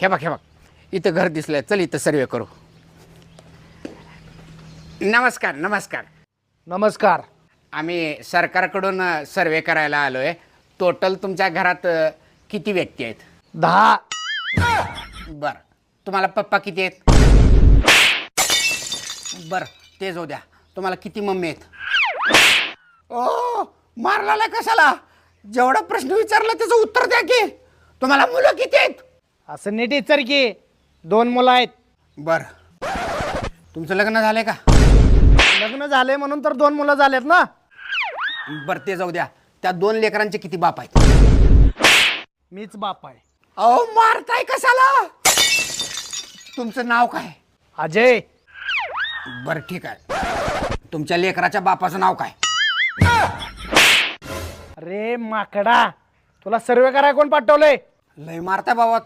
हे बघ इथं घर दिसलंय, चल इथं सर्वे करू. नमस्कार नमस्कार. नमस्कार. आम्ही सरकारकडून सर्वे करायला आलोय. टोटल तुमच्या घरात किती व्यक्ती आहेत? 10. बरं, तुम्हाला पप्पा किती आहेत? बरं, ते जाऊ द्या. तुम्हाला किती मम्मी आहेत? ओ, मारला कशाला? जेवढा प्रश्न विचारला त्याचं उत्तर द्या की. तुम्हाला मुलं किती आहेत? असं नीट विचार की. 2 मुलं आहेत. बरं, तुमचं लग्न झालंय का? लग्न झाले म्हणून तर 2 मुलं झालेत ना. बरं, ते जाऊ द्या. त्या 2 लेकरांचे किती बाप आहेत? मीच बाप आहे. अहो, मारताय कशाला? तुमचं नाव काय? अजय. बरं, ठीक आहे. तुमच्या लेकराच्या बापाचं नाव काय? अरे माकडा, तुला सर्वे करायला कोण पाठवलंय? लय मारताय बाबा